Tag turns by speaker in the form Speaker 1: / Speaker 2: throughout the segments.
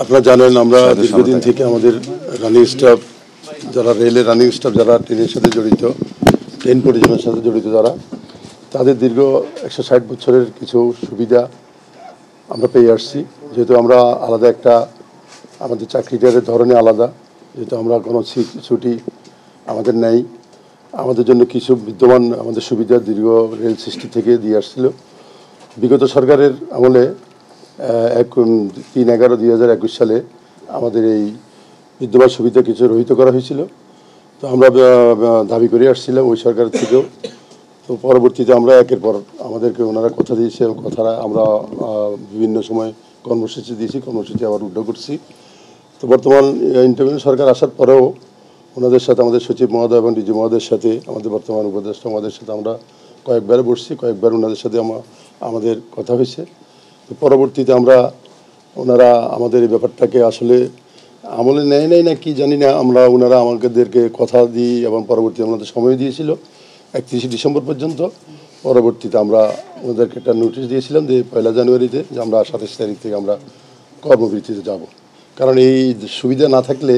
Speaker 1: আপনারা জানেন আমরা দীর্ঘদিন থেকে আমাদের রানিং স্টাফ যারা রেলের রানিং স্টাফ যারা ট্রেনের সাথে জড়িত, ট্রেন পরিচালনার সাথে জড়িত যারা, তাদের দীর্ঘ 160 বছরের কিছু সুবিধা আমরা পেয়ে আসছি। যেহেতু আমরা আলাদা একটা আমাদের চাকরিটার ধরনে আলাদা, যেহেতু আমরা কোনো ছুটি আমাদের নেই, আমাদের জন্য কিছু বিদ্যমান আমাদের সুবিধা দীর্ঘ রেল সিস্টেম থেকে দিয়ে আসছিল। বিগত সরকারের আমলে 3/11/2021 সালে আমাদের এই বিদ্যমান সুবিধা কিছু রহিত করা হয়েছিল। তো আমরা দাবি করে আসছিলাম ওই সরকার থেকেও। তো পরবর্তীতে আমরা একের পর আমাদেরকে ওনারা কথা দিয়েছে, কথাটা আমরা বিভিন্ন সময় কর্মসূচি দিয়েছি, কর্মসূচি আবার উদ্যোগ করছি। তো বর্তমান ইন্টারভিউ সরকার আসার পরেও ওনাদের সাথে আমাদের সচিব মহোদয় এবং ডিজি মহোদয়ের সাথে আমাদের বর্তমান উপদেষ্টা মহোদয়ের সাথে আমরা কয়েকবার বসছি, কয়েকবার ওনাদের সাথে আমাদের কথা হয়েছে। তো পরবর্তীতে ওনারা আমাদের এই ব্যাপারটাকে আসলে আমলে নেয় না কি জানি না, ওনারা আমাদেরকে কথা দিই এবং পরবর্তীতে আমাদের সময় দিয়েছিল 31 ডিসেম্বর পর্যন্ত। পরবর্তীতে আমরা ওনাদেরকে একটা নোটিশ দিয়েছিলাম যে 1 জানুয়ারিতে যে আমরা 27 তারিখ থেকে আমরা কর্মবিরতিতে যাব। কারণ এই সুবিধা না থাকলে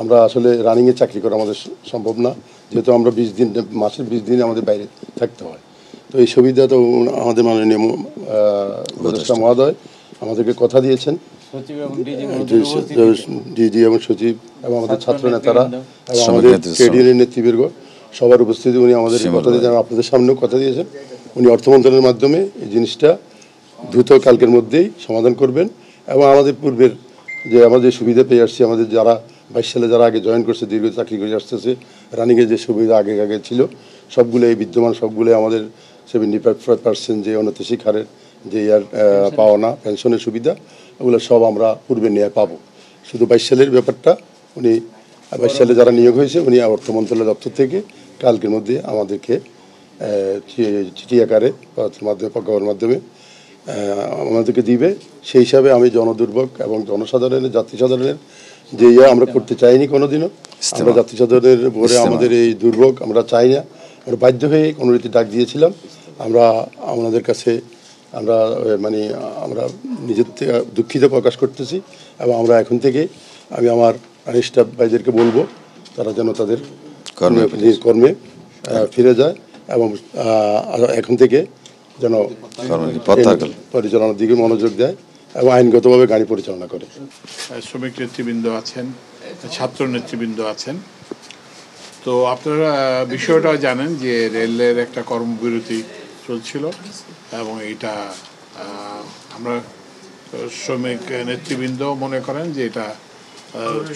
Speaker 1: আমরা আসলে রানিংয়ে চাকরি করা আমাদের সম্ভব না, যেহেতু আমরা মাসের 20 দিন আমাদের বাইরে থাকতে হয়। তো এই সুবিধা তো আমাদের মাননীয় উপদেষ্টা মহোদয় আমাদেরকে কথা দিয়েছেন, ডিজি এবং সচিব এবং আমাদের ছাত্র নেতারা এবং আমাদের ট্রেড ইউনিয়ন নেতৃবৃন্দ সবার উপস্থিতি উনি আমাদের কথা দিয়েছেন, আপনাদের সামনেও কথা দিয়েছেন। উনি অর্থ মন্ত্রণালয়ের মাধ্যমে এই জিনিসটা দ্রুত কালকের মধ্যেই সমাধান করবেন এবং আমাদের পূর্বের যে আমাদের সুবিধা পেয়ে আসছি, আমাদের যারা 22 সালে যারা আগে জয়েন করছে, দীর্ঘ চাকরি করে আসতেছে, রানিংয়ের যে সুবিধা আগে ছিল সবগুলো এই বিদ্যমান সবগুলো আমাদের 75% যে অনৈতিক হারের যে পাওনা পেনশনের সুবিধা, ওগুলো সব আমরা পূর্বে নিয়ে পাবো। শুধু 22 সালের ব্যাপারটা উনি 22 সালে যারা নিয়োগ হয়েছে উনি অর্থ মন্ত্রণালয় দপ্তর থেকে কালকের মধ্যে আমাদেরকে চিঠি আকারে প্রজ্ঞাপনের মাধ্যমে আমাদেরকে দিবে। সেই হিসাবে আমি জনদুর্ভোগ এবং জনসাধারণের যাত্রী সাধারণের যে আমরা করতে চাইনি কোনোদিনও। আমরা যাত্রী সাধারণের উপরে আমাদের এই দুর্ভোগ আমরা চাই না। আমরা বাধ্য হয়ে কোনো রীতি ডাক দিয়েছিলাম। আমরা আমাদের কাছে আমরা নিজের থেকে দুঃখিত প্রকাশ করতেছি এবং আমরা এখন থেকে আমি আমার স্টাফ ভাইদেরকে বলবো তারা যেন তাদের কর্মে ফিরে যায় এবং এখন থেকে যেন পরিচালনার দিকে মনোযোগ দেয় এবং আইনগতভাবে গাড়ি পরিচালনা করে।
Speaker 2: শ্রমিক নেতৃবৃন্দ আছেন, ছাত্র নেতৃবৃন্দ আছেন। তো আপনারা বিষয়টা জানেন যে রেলের একটা কর্মবিরতি চলছিল এবং এটা আমরা শ্রমিক নেতৃবৃন্দ মনে করেন যে এটা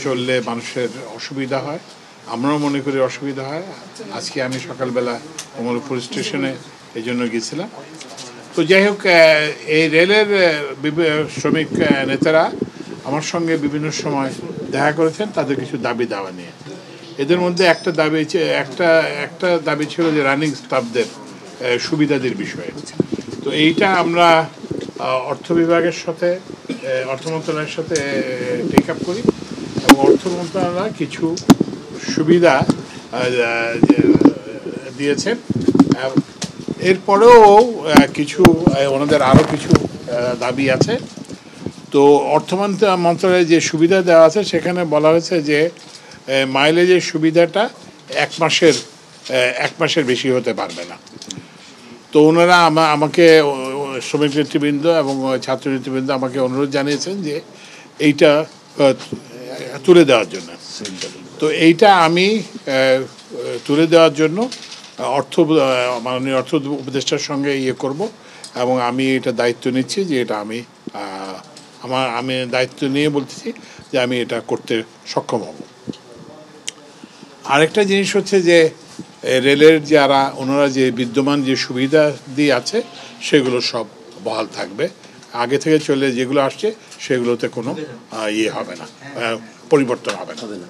Speaker 2: চললে মানুষের অসুবিধা হয়, আমরাও মনে করি অসুবিধা হয়। আজকে আমি সকালবেলা কমলপুর স্টেশনে এই জন্য গেছিলাম। তো যাই হোক, এই রেলের শ্রমিক নেতারা আমার সঙ্গে বিভিন্ন সময় দেখা করেছেন তাদের কিছু দাবি দাওয়া নিয়ে। এদের মধ্যে একটা দাবি ছিল যে রানিং স্টাফদের সুবিধাদের বিষয়ে। তো এইটা আমরা অর্থ বিভাগের সাথে অর্থ মন্ত্রণালয়ের সাথে টেক আপ করি এবং অর্থ মন্ত্রণালয় কিছু সুবিধা দিয়েছেন। এরপরেও কিছু ওনাদের আরও কিছু দাবি আছে। তো অর্থ মন্ত্রণালয়ে যে সুবিধা দেওয়া আছে সেখানে বলা হয়েছে যে মাইলেজের সুবিধাটা 1 মাসের বেশি হতে পারবে না। তো ওনারা আমাকে শ্রমিক নেতৃবৃন্দ এবং ছাত্র নেতৃবৃন্দ আমাকে অনুরোধ জানিয়েছেন যে এইটা তুলে দেওয়ার জন্য। তো এইটা আমি তুলে দেওয়ার জন্য মাননীয় অর্থ উপদেষ্টার সঙ্গে করব এবং আমি এটা দায়িত্ব নিচ্ছি যে এটা আমি দায়িত্ব নিয়ে বলতেছি যে আমি এটা করতে সক্ষম হব। আরেকটা জিনিস হচ্ছে যে রেলের ওনারা যে বিদ্যমান যে সুবিধা দিয়ে আছে সেগুলো সব বহাল থাকবে। আগে থেকে চলে যেগুলো আসছে সেগুলোতে কোনো হবে না, পরিবর্তন হবে না।